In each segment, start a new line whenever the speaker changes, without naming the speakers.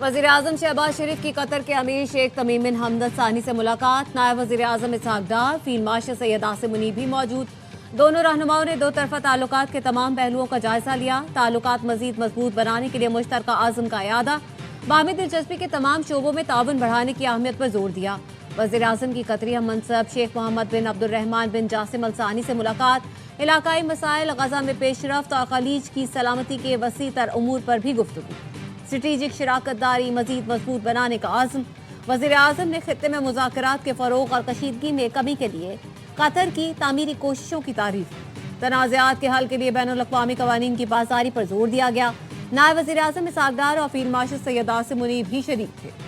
वज़ीर आज़म शहबाज शरीफ की कतर के अमीर शेख तमीम बिन हमद सानी से मुलाकात। नायब वज़ीर आज़म इसहाक डार, फील्ड मार्शल सैयद आसिम मुनीब भी मौजूद। दोनों रहनुमाओं ने दो तरफा ताल्लुकात के तमाम पहलुओं का जायजा लिया। ताल्लुकात मजीद मजबूत बनाने के लिए मुश्तरका आज़म का इरादा। बाहमी दिलचस्पी के तमाम शोबों में ताउन बढ़ाने की अहमियत पर जोर दिया। वज़ीर आज़म की कतरी हम मनसब शेख मोहम्मद बिन अब्दुर्रहमान बिन जासिम अल सानी से मुलाकात। इलाकाई मसाइल, गजा में पेशरफ्त और खलीज की सलामती के वसी तर उमूर पर भी गुफ्तगू। स्ट्रेटेजिक शराकतदारी मजीद मजबूत बनाने का आज़म। वज़ीर आज़म ने खित्ते में मुज़ाकरात के फ़रोग़ और कशीदगी में कमी के लिए कतर की तामीरी कोशिशों की तारीफ की। तनाज़ात के हल के लिए बैनुल-अक़वामी क़वानीन की पासदारी पर जोर दिया गया। नायब वज़ीर आज़म इसहाक डार और फील्ड मार्शल सैयद आसिम मुनीब भी शरीक थे।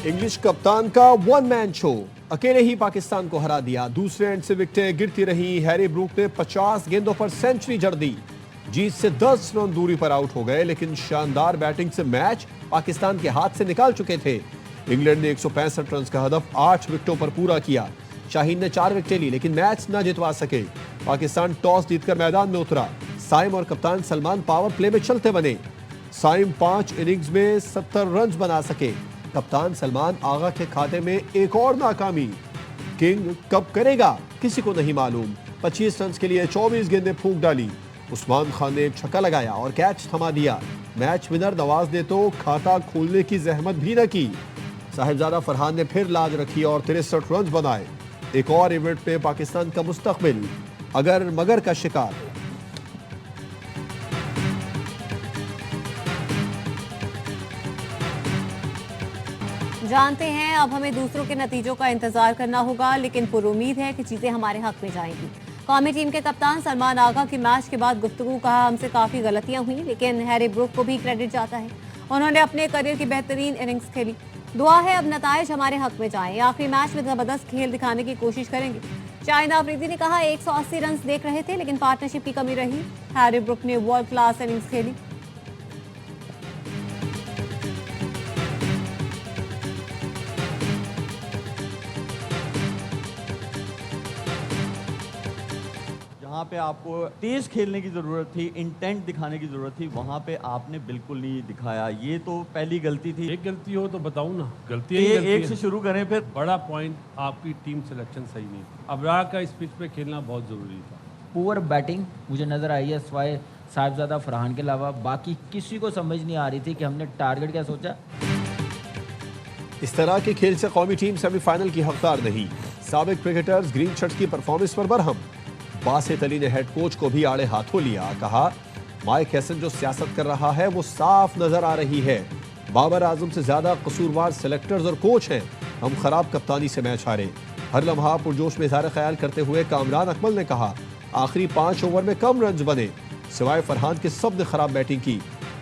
इंग्लिश कप्तान का वन मैन शो, अकेले ही पाकिस्तान को हरा दिया। दूसरे एंड से विकेटें गिरती रही। हैरी ब्रूक ने 50 गेंदों पर सेंचुरी जड़ दी। जीत से 10 रन दूरी पर आउट हो गए, लेकिन शानदार बैटिंग से मैच पाकिस्तान के हाथ से निकाल चुके थे। इंग्लैंड ने 165 रन का हदफ 8 विकेटों पर पूरा किया। शाहीन ने 4 विकेटें ली, लेकिन मैच न जितवा सके। पाकिस्तान टॉस जीतकर मैदान में उतरा। साइम और कप्तान सलमान पावर प्ले में चलते बने। साइम 5 इनिंग्स में 70 रन बना सके। कप्तान सलमान आगा के खाते में एक और नाकामी। किंग कब करेगा किसी को नहीं मालूम। 25 रन के लिए 24 गेंदें फूंक डाली। उस्मान खान ने छक्का लगाया और कैच थमा दिया। मैच विनर नवाज ने तो खाता खोलने की जहमत भी न की। साहिबजादा फरहान ने फिर लाज रखी और 63 रन बनाए। एक और इवेंट में पाकिस्तान का मुस्तकबिल अगर मगर का शिकार।
जानते हैं, अब हमें दूसरों के नतीजों का इंतजार करना होगा, लेकिन पुरुमीद है कि चीजें हमारे हक में जाएंगी। कौमी टीम के कप्तान सलमान आगा की मैच के बाद गुफ्तगू कहा, हमसे काफी गलतियां हुई, लेकिन हैरी ब्रूक को भी क्रेडिट जाता है। उन्होंने अपने करियर की बेहतरीन इनिंग्स खेली। दुआ है अब नताइज हमारे हक में जाएं। आखिरी मैच में जबरदस्त खेल दिखाने की कोशिश करेंगे। शाहिद अफरीदी ने कहा, 180 रन देख रहे थे, लेकिन पार्टनरशिप की कमी रही। हैरी ब्रूक ने वर्ल्ड क्लास इनिंग्स खेली।
जहाँ पे आपको तेज खेलने की ज़रूरत थी, इंटेंट दिखाने की ज़रूरत थी, वहाँ पे आपने बिल्कुल नहीं दिखाया। ये तो पहली गलती थी।
एक गलती हो तो बताऊँ ना, गलती
एक से शुरू करें फिर।
बड़ा पॉइंट, आपकी टीम सिलेक्शन सही नहीं थी। अबरार का इस पिच पे खेलना बहुत ज़रूरी था।
पुअर बैटिंग मुझे नज़र आई है, सिवाय साहिबजादा फरहान के अलावा बाकी किसी को समझ नहीं आ रही थी कि हमने टारगेट क्या सोचा।
इस तरह के खेल से कौमी टीम सेमीफाइनल की हकदार नहीं। साबिक क्रिकेटर्स ग्रीन शर्ट्स की परफॉर्मेंस पर बरहम। बासित अली ने हेड कोच को भी आड़े हाथों लिया। कहा, माइक हैसन जो सियासत कर रहा है वो साफ नजर आ रही है। बाबर आजम से ज्यादा कसूरवार सेलेक्टर्स और कोच हैं। हम खराब कप्तानी से मैच हारे। हर लम्हा पुरजोश में इज़हार ख्याल करते हुए कामरान अकमल ने कहा, आखिरी 5 ओवर में कम रन बने। सिवाय फरहान के सब ने खराब बैटिंग की।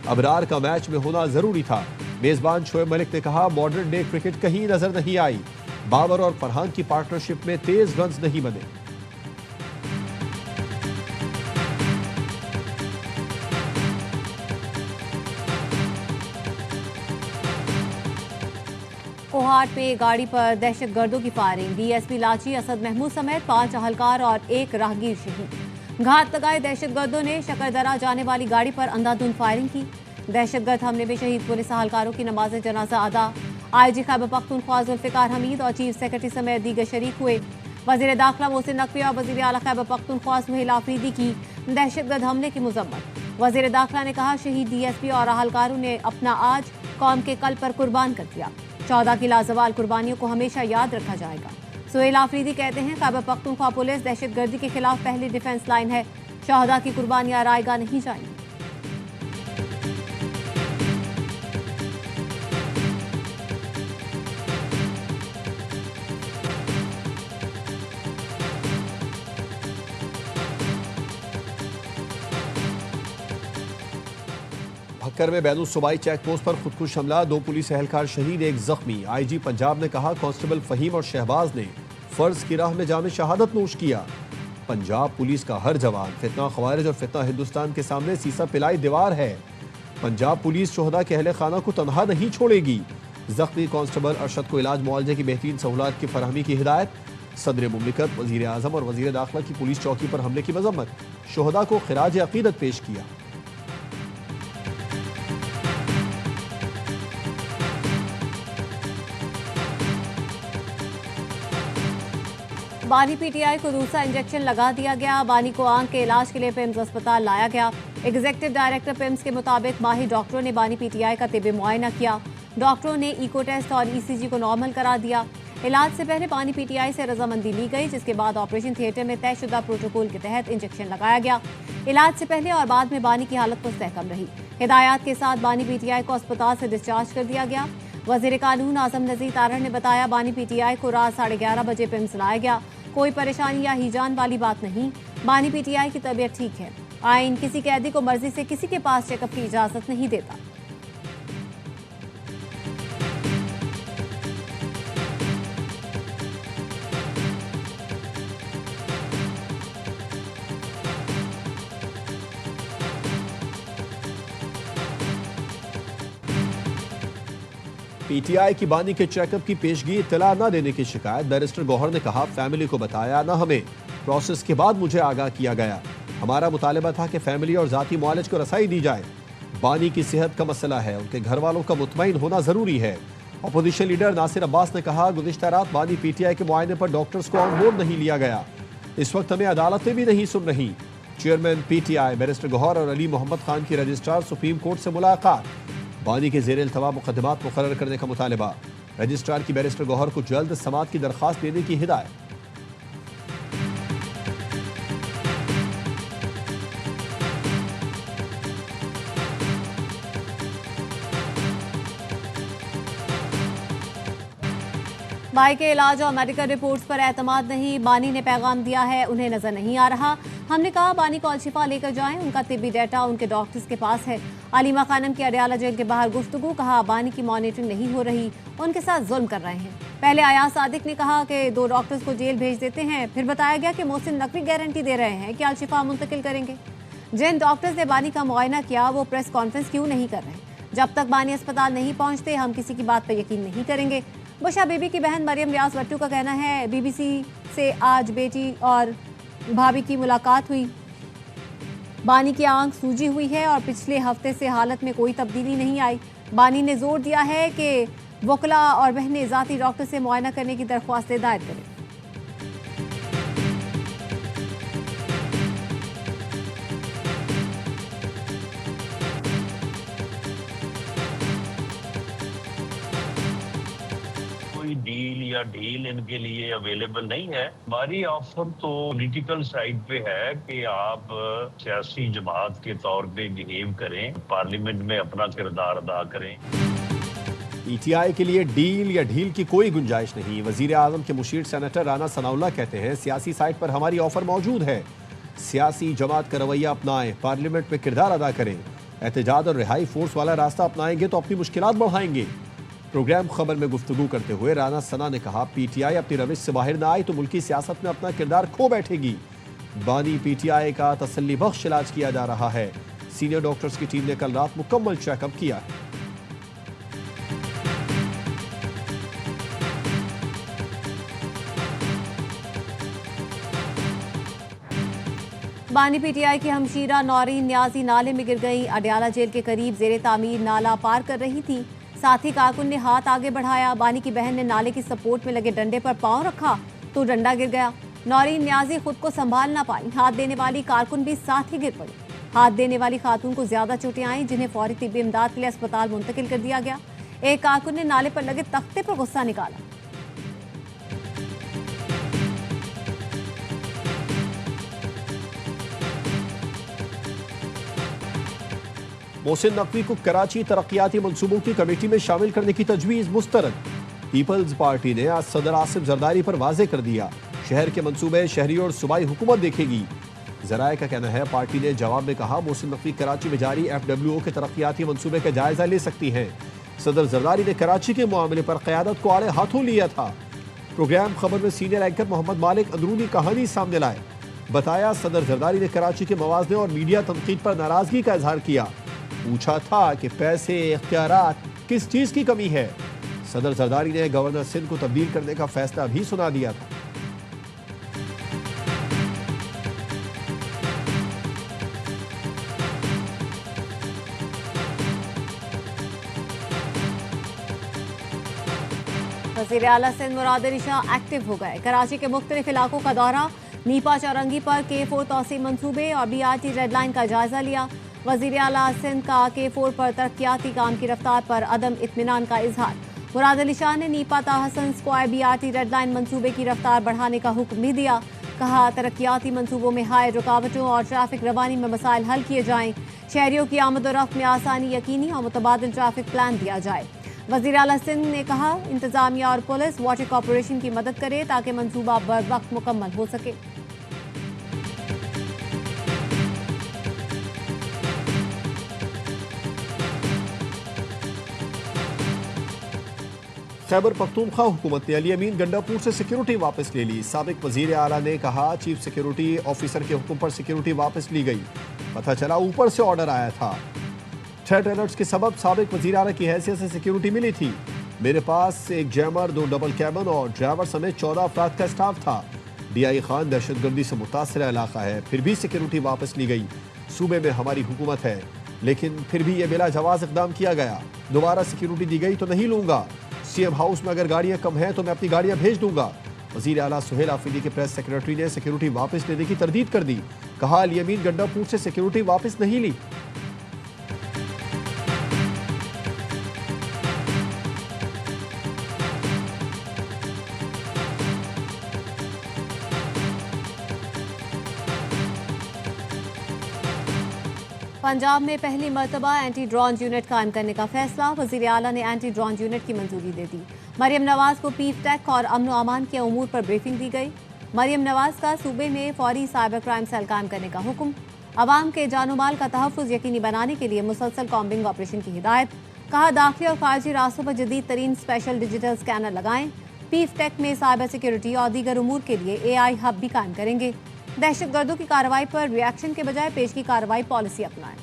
अबरार का मैच में होना जरूरी था। मेजबान शोएब मलिक ने कहा, मॉडर्न डे क्रिकेट कहीं नजर नहीं आई। बाबर और फरहान की पार्टनरशिप में तेज रन नहीं बने।
कोहाट में गाड़ी पर दहशतगर्दों की फायरिंग। डीएसपी लाची असद महमूद समेत 5 अहलकार और 1 राहगीर शहीद। घात लगाए दहशतगर्दों ने शकरदरा जाने वाली गाड़ी पर अंधाधुंध फायरिंग की। दहशतगर्द हमले में शहीद पुलिस अहलकारों की नमाज जनाजा अदा। आईजी खैबर पख्तूनख्वा जुल्फिकार हमीद और चीफ सेक्रेटरी समेत दीगर शरीक हुए। वजीर दाखिला मोहसिन नकवी और वजीर आला खैबर पख्तूनख्वा सुहेल आफरीदी की दहशतगर्द हमले की मुजम्मत। वजीर दाखिला ने कहा, शहीद डीएसपी और अहलकारों ने अपना आज कौम के कल पर कुर्बान कर दिया। 14 की लाजवाल कुर्बानियों को हमेशा याद रखा जाएगा। सुहेल आफरीदी कहते हैं, खैबर पख्तूनख्वा पुलिस दहशतगर्दी के खिलाफ पहली डिफेंस लाइन है। शहदा की कुर्बानियां रायगा नहीं जाएंगी।
भक्कर में बैनुल सूबाई चेक पोस्ट पर खुदकुश हमला, 2 पुलिस एहलकार शहीद, 1 जख्मी। आईजी पंजाब ने कहा, कांस्टेबल फहीम और शहबाज ने फर्ज की राह में जामे शहादत नोश किया। पंजाब पुलिस का हर जवान फितना खवारिज और फितना हिंदुस्तान के सामने सीसा पिलाई दीवार है। पंजाब पुलिस शोहदा के अहले खाना को तनहा नहीं छोड़ेगी। जख्मी कांस्टेबल अरशद को इलाज मुआवजे की बेहतरीन सहूलत की फरहमी की हिदायत। सदर मुमलिकत, वजीर आजम और वजीर दाखिला की पुलिस चौकी पर हमले की मजम्मत। शोहदा को खिराज अकीदत पेश किया।
बानी पीटीआई को दूसरा इंजेक्शन लगा दिया गया। बानी को आंख के इलाज के लिए पिम्स अस्पताल लाया गया। एग्जीक्यूटिव डायरेक्टर पिम्स के मुताबिक माहिर डॉक्टरों ने बानी पीटीआई का तिब्बी मुआयना किया। डॉक्टरों ने इको टेस्ट और ईसीजी को नॉर्मल करार दिया। इलाज से पहले बानी पीटीआई से रजामंदी ली गई, जिसके बाद ऑपरेशन थिएटर में तयशुदा प्रोटोकॉल के तहत इंजेक्शन लगाया गया। इलाज से पहले और बाद में बानी की हालत मुस्तहकम रही। हिदायत के साथ बानी पीटीआई को अस्पताल से डिस्चार्ज कर दिया गया। वजीर कानून आजम नजीर तारड़ ने बताया, बानी पीटीआई को रात 11:30 बजे पिम्स लाया गया। कोई परेशानी या हिजान वाली बात नहीं। बानी पीटीआई की तबीयत ठीक है। आइन किसी कैदी को मर्जी से किसी के पास चेकअप की इजाजत नहीं देता।
पीटीआई की बानी के चेकअप की पेशगी इत्तला न देने की शिकायत। बैरिस्टर गौहर ने कहा, फैमिली को बताया न हमें, प्रोसेस के बाद मुझे आगाह किया गया। हमारा मुतालबा था कि फैमिली और जाती मुआलिज को रसाई दी जाए। बानी की सेहत का मसला है, उनके घर वालों का मुतमईन होना जरूरी है। अपोजिशन लीडर नासिर अब्बास ने कहा, गुज़िश्ता रात बानी पीटीआई के मुआयने पर डॉक्टर्स को ऑन बोर्ड नहीं लिया गया। इस वक्त हमें अदालतें भी नहीं सुन रही। चेयरमैन पीटीआई बैरिस्टर गौहर और अली मोहम्मद खान की रजिस्ट्रार सुप्रीम कोर्ट से मुलाकात। बानी के ज़ेर इल्तवा मुकदमात मुकर्रर करने का मुतालबा। रजिस्ट्रार की बैरिस्टर गौहर को जल्द समाअत की दरख्वास्त देने की हिदायत।
भाई के इलाज और मेडिकल रिपोर्ट्स पर एतमाद नहीं। बानी ने पैगाम दिया है, उन्हें नजर नहीं आ रहा। हमने कहा बानी को अलशिफा लेकर जाएं, उनका तिब्बी डाटा उनके डॉक्टर्स के पास है। अलीमा खानम की अडयाला जेल के बाहर गुफ्तगू। कहा, बानी की मॉनिटरिंग नहीं हो रही, उनके साथ जुल्म कर रहे हैं। पहले अयाज सादिक ने कहा कि 2 डॉक्टर्स को जेल भेज देते हैं, फिर बताया गया कि मोहसिन नकवी गारंटी दे रहे हैं कि अलशिफा मुंतकिल करेंगे। जिन डॉक्टर्स ने बानी का मुआयना किया वो प्रेस कॉन्फ्रेंस क्यों नहीं कर रहे? जब तक बानी अस्पताल नहीं पहुंचते हम किसी की बात पर यकीन नहीं करेंगे। बुशा बीबी की बहन मरियम रियाज भट्टू का कहना है, बीबीसी से आज बेटी और भाभी की मुलाकात हुई। बानी की आंख सूजी हुई है और पिछले हफ्ते से हालत में कोई तब्दीली नहीं आई। बानी ने जोर दिया है कि वकला और बहनें जाती डॉक्टर से मुआयना करने की दरख्वास्त दायर करें।
डील या डील इनके लिए अवेलेबल नहीं है। हमारी ऑफर तो पॉलिटिकल साइड पे है कि आप सियासी जमात के तौर पे बिहेव करें, पार्लियामेंट में अपना किरदार अदा करें।
पीटीआई के लिए डील या ढील की कोई गुंजाइश नहीं। वजीर आजम के मुशीर सेनेटर राना सनाउल्लाह कहते हैं, सियासी साइड पर हमारी ऑफर मौजूद है। सियासी जमात का रवैया अपनाएं, पार्लियामेंट में किरदार अदा करें। एहतजाज और रिहाई फोर्स वाला रास्ता अपनाएंगे तो अपनी मुश्किलात बढ़ाएंगे। प्रोग्राम खबर में गुफ्तगू करते हुए राना सना ने कहा, पीटीआई अपनी रविश से बाहर ना आए तो मुल्की सियासत में अपना किरदार खो बैठेगी। बानी पीटीआई का तसल्ली बख्श इलाज किया जा रहा है। सीनियर डॉक्टर्स की टीम ने कल रात मुकम्मल चेकअप किया है।
बानी पीटीआई की हमशीरा नौरीन न्याजी नाले में गिर गई। अडयाला जेल के करीब जेर तामीर नाला पार कर रही थी। साथी कारकुन ने हाथ आगे बढ़ाया। बानी की बहन ने नाले की सपोर्ट में लगे डंडे पर पांव रखा तो डंडा गिर गया। नौरीन न्याजी खुद को संभाल ना पाई। हाथ देने वाली कारकुन भी साथ ही गिर पड़ी। हाथ देने वाली खातून को ज्यादा चोटें आईं, जिन्हें फौरी तिब्बी इमदाद के लिए अस्पताल मुंतकिल कर दिया गया। एक कारकुन ने नाले पर लगे तख्ते पर गुस्सा निकाला।
मोहसिन नकवी को कराची तरक्याती मंसूबों की कमेटी में शामिल करने की तजवीज़ मुस्तरद। पीपल्स पार्टी ने आज सदर आसिफ जरदारी पर वाजे कर दिया, शहर के मंसूबे शहरी और सूबाई हुकूमत देखेगी। जराए का कहना है, पार्टी ने जवाब में कहा, मोहसिन नकवी कराची में जारी FWO के तरक्याती मंसूबे का जायजा ले सकती हैं। सदर जरदारी ने कराची के मामले पर क़यादत को आड़े हाथों लिया था। प्रोग्राम खबर में सीनियर एंकर मोहम्मद मालिक अंदरूनी कहानी सामने लाए। बताया, सदर जरदारी ने कराची के मवाज़ने और मीडिया तनकीद पर नाराजगी का इजहार किया। पूछा था कि पैसे, इख्तियारात, किस चीज की कमी है। सदर जरदारी ने गवर्नर सिंध को तब्दील करने का फैसला भी सुना दिया था।
वज़ीर आला सिंध मुराद अली शाह एक्टिव हो गए। कराची के मुख्तलिफ इलाकों का दौरा, नीपा चौरंगी पर K4 तौसीम मंसूबे और BRT रेड लाइन का जायजा लिया। वज़ीर आला सिंध का K4 पर तरक्याती काम की रफ्तार पर अदम इत्मीनान का इजहार। मुराद अली शाह ने Nipa Tahsan square BRT red line मंसूबे की रफ्तार बढ़ाने का हुक्म भी दिया। कहा, तरक्याती मंसूबों में हाय रुकावटों और ट्रैफिक रवानी में मसाइल हल किए जाएं। शहरियों की आमद-ओ-रफ्त में आसानी यकीनी और मुतबादिल ट्रैफिक प्लान दिया जाए। वज़ीर आला सिंध ने कहा, इंतजामिया और पुलिस वाटर कॉरपोरेशन की मदद करे ताकि मंसूबा बर वक्त मुकम्मल हो सके।
खैबर पख्तूनख्वा हुकूमत ने अली अमीन गंडापुर से सिक्योरिटी वापस ले ली। साबिक वजीर आला ने कहा, चीफ सिक्योरिटी ऑफिसर के हुक्म पर सिक्योरिटी वापस ली गई। पता चला ऊपर से ऑर्डर आया था। थ्रेट अलर्ट्स के सबब साबिक वजीर आला की हैसियत से सिक्योरिटी मिली थी। मेरे पास एक जैमर, 2 डबल कैबिन और ड्राइवर समेत 14 अफराद का स्टाफ था। DI खान दहशतगर्दी से मुतासर इलाका है, फिर भी सिक्योरिटी वापस ली गई। सूबे में हमारी हुकूमत है, लेकिन फिर भी ये बिला जवाज इकदाम किया गया। दोबारा सिक्योरिटी दी गई तो नहीं लूंगा। CM हाउस में अगर गाड़ियां कम हैं तो मैं अपनी गाड़ियां भेज दूंगा। वजीर आला सुहेल आफरीदी के प्रेस सेक्रेटरी ने सिक्योरिटी वापस लेने की तरदीद कर दी। कहा, अली अमीन गंडापुर से सिक्योरिटी वापस नहीं ली।
पंजाब में पहली मरतबा एंटी ड्रोन यूनिट कायम करने का फैसला। वज़ीर आला ने एंटी ड्रोन यूनिट की मंजूरी दे दी। मरियम नवाज को पीफ टेक और अमन अमान के उमूर पर ब्रीफिंग दी गई। मरियम नवाज का सूबे में फौरी साइबर क्राइम सेल कायम करने का हुक्म। अवाम के जानो माल का तहफ़्फ़ुज़ यकीनी बनाने के लिए मुसलसल कॉम्बिंग ऑपरेशन की हिदायत। कहा, दाखिली और खारजी रास्तों पर जदीद तरीन स्पेशल डिजिटल स्कैनर लगाएं। पीफ टेक में साइबर सिक्योरिटी और दीगर उमूर के लिए AI हब भी कायम करेंगे। दहशतगर्दों की कार्रवाई पर रिएक्शन के बजाय पेश की कार्रवाई पॉलिसी अपनाएं।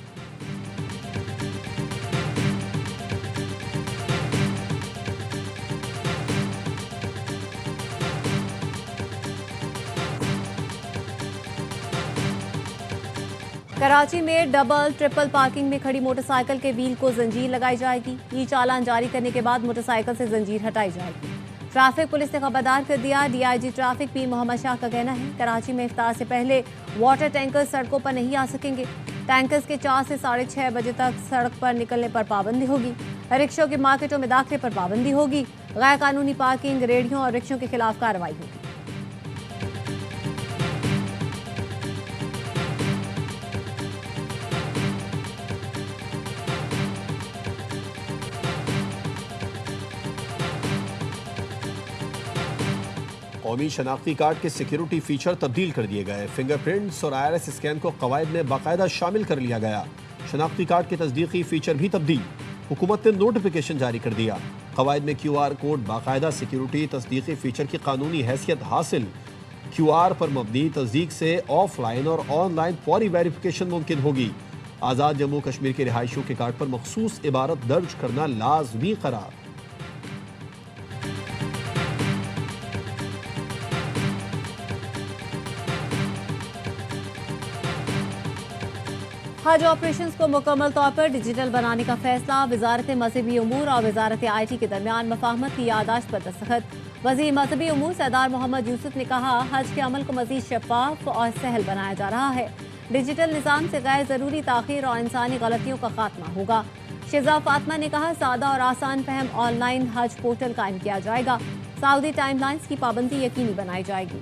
कराची में डबल ट्रिपल पार्किंग में खड़ी मोटरसाइकिल के व्हील को जंजीर लगाई जाएगी। ई चालान जारी करने के बाद मोटरसाइकिल से जंजीर हटाई जाएगी। ट्रैफिक पुलिस ने खबरदार कर दिया। DIG traffic P Mohammad Shah का कहना है, कराची में इफ्तार से पहले वाटर टैंकर्स सड़कों पर नहीं आ सकेंगे। टैंकर्स के 4 से 6:30 बजे तक सड़क पर निकलने पर पाबंदी होगी। रिक्शों की मार्केटों में दाखिले पर पाबंदी होगी। गैर कानूनी पार्किंग, रेहड़ियों और रिक्शों के खिलाफ कार्रवाई होगी।
कौमी शनाख्ती कार्ड के सिक्योरिटी फीचर तब्दील कर दिए गए। फिंगरप्रिंट्स और IRS स्कैन को कवायद में बाकायदा शामिल कर लिया गया। शनाख्ती कार्ड के तस्दीकी फीचर भी तब्दील। हुकूमत ने नोटिफिकेशन जारी कर दिया। कवायद में QR कोड बाकायदा सिक्योरिटी तस्दीकी फीचर की कानूनी हैसियत हासिल। QR पर मबनी तस्दीक से ऑफलाइन और ऑनलाइन फौरी वेरिफिकेशन मुमकिन होगी। आज़ाद जम्मू कश्मीर के रिहायशियों के कार्ड पर मखसूस इबारत दर्ज करना लाजमी करार।
हज ऑपरेशंस को मुकम्मल तौर पर डिजिटल बनाने का फैसला। वजारत मजहबी उमूर और वजारत IT के दरमियान मफाहमत की यादाश्त पर दस्तखत। वज़ीर मजहबी उमूर सरदार मोहम्मद यूसुफ ने कहा, हज के अमल को मजीद शफाफ और सहल बनाया जा रहा है। डिजिटल निज़ाम से गैर ज़रूरी ताख़ीर और इंसानी गलतियों का खात्मा होगा। शिजा फातिमा ने कहा, सादा और आसान फहम ऑनलाइन हज पोर्टल कायम किया जाएगा। सऊदी टाइमलाइंस की पाबंदी यकीनी बनाई जाएगी।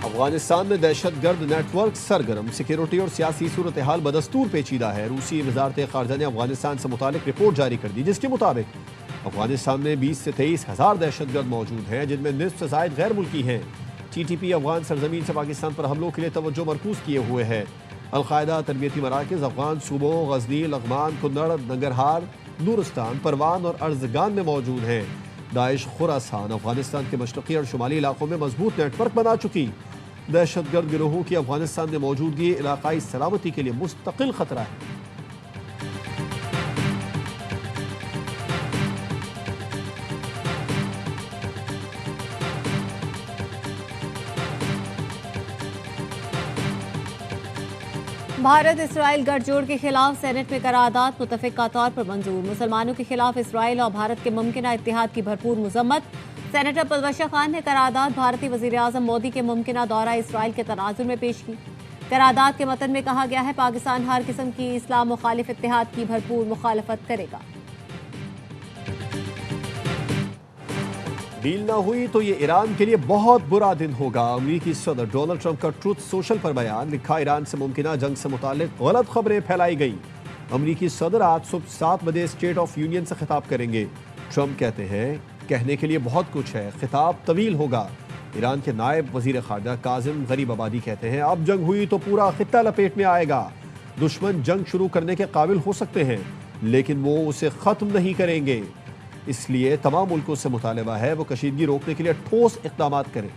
अफगानिस्तान में दहशतगर्द नेटवर्क सरगर्म। सिक्योरिटी और सियासी सूरत हाल बदस्तूर पेचीदा है। रूसी वजारत खारजा ने अफगानिस्तान से मुतालिक रिपोर्ट जारी कर दी, जिसके मुताबिक अफगानिस्तान में 20 से 23 हज़ार दहशतगर्द मौजूद हैं, जिनमें निस्फ से ज़ायद गैर मुल्की हैं। TTP अफगान सरजमीन से पाकिस्तान पर हमलों के लिए तवज्जो मरकूज किए हुए है। अलकायदा तरबियती मराकज़ अफगान सूबों गजनी, लगमान, कुन्नड़, नंगरहार, नूरस्तान, परवान और अर्जगान में मौजूद हैं। दाइश खुरासान अफगानिस्तान के मशरक़ी और शुमाली इलाकों में मजबूत नेटवर्क बना चुकी। दहशतगर्द गिरोहों की अफगानिस्तान में मौजूदगी इलाकाई सलामती के लिए मुस्तकिल खतरा है।
भारत इसराइल गठजोड़ के खिलाफ सेनेट में करारदाद मुतफिका तौर पर मंजूर। मुसलमानों के खिलाफ इसराइल और भारत के मुमकिन इत्तेहाद की भरपूर मजम्मत। सेनेटर पलवशा खान ने करारदाद भारतीय वजीर आजम मोदी के मुमकिन दौरा इसराइल के तनाजुर में पेश की। करारदाद के मतन में कहा गया है पाकिस्तान हर किस्म की इस्लाम मुखालिफ इत्तेहाद की भरपूर मुखालफत करेगा।
डील ना हुई तो ये ईरान के लिए बहुत बुरा दिन होगा। अमेरिकी सदर डोनाल्ड ट्रंप का ट्रुथ सोशल पर बयान। लिखा, ईरान से मुमकिन जंग से मुतालिक गलत खबरें फैलाई गई। अमेरिकी सदर आज सुबह 7 बजे स्टेट ऑफ यूनियन से खिताब करेंगे। ट्रंप कहते हैं कहने के लिए बहुत कुछ है, खिताब तवील होगा। ईरान के नायब वजीर खारजा काजिम गरीब आबादी कहते हैं अब जंग हुई तो पूरा खित्ता लपेट में आएगा। दुश्मन जंग शुरू करने के काबिल हो सकते हैं लेकिन वो उसे खत्म नहीं करेंगे, इसलिए तमाम मुल्कों से मुतालबा है वो कशीदगी रोकने के लिए ठोस इक़दाम करें।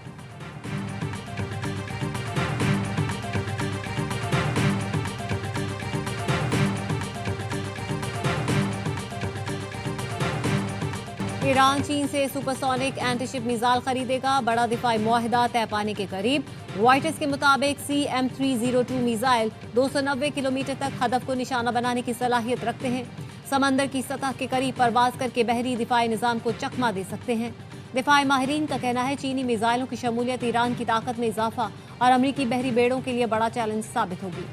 ईरान चीन से सुपरसोनिक एंटीशिप मिसाइल खरीदेगा। बड़ा दिफाई मुआहदा तय पाने के करीब। रॉयटर्स के मुताबिक CM-302 मिसाइल 290 किलोमीटर तक हदफ को निशाना बनाने की सलाहियत रखते हैं। समंदर की सतह के करीब परवाज करके बहरी दिफाई निजाम को चकमा दे सकते हैं। दिफाई माहिरीन का कहना है चीनी मिसाइलों की शमूलियत ईरान की ताकत में इजाफा और अमरीकी बहरी बेड़ों के लिए बड़ा चैलेंज साबित होगी।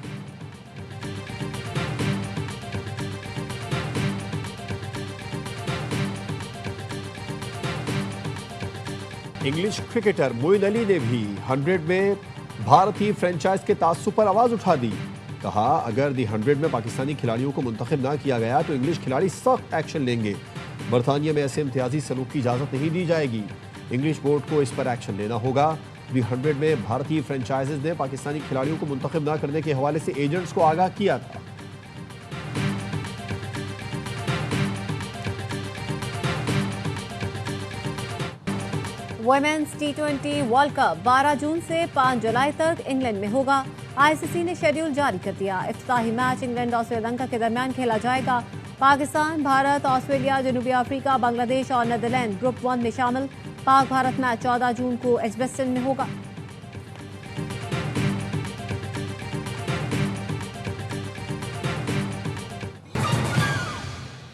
इंग्लिश क्रिकेटर मोइन अली ने भी 100 में भारतीय फ्रेंचाइज के तासुब पर आवाज उठा दी। कहा अगर दी 100 में पाकिस्तानी खिलाड़ियों को मुंतखब ना किया गया तो इंग्लिश खिलाड़ी सख्त एक्शन लेंगे। बरतानिया में ऐसे इम्तियाजी सलूक की इजाजत नहीं दी जाएगी। इंग्लिश बोर्ड को इस पर एक्शन लेना होगा। दी 100 में भारतीय फ्रेंचाइजेज ने पाकिस्तानी खिलाड़ियों को मुंतखब ना करने के हवाले से एजेंट्स को आगाह किया था।
वुमेन्स T20 वर्ल्ड कप 12 जून से 5 जुलाई तक इंग्लैंड में होगा। ICC ने शेड्यूल जारी कर दिया। इफ्तिताही मैच इंग्लैंड और श्रीलंका के दरमियान खेला जाएगा। पाकिस्तान, भारत, ऑस्ट्रेलिया, जनूबी अफ्रीका, बांग्लादेश और नीदरलैंड ग्रुप 1 में शामिल। पाक भारत मैच 14 जून को एजबेस्टन में होगा।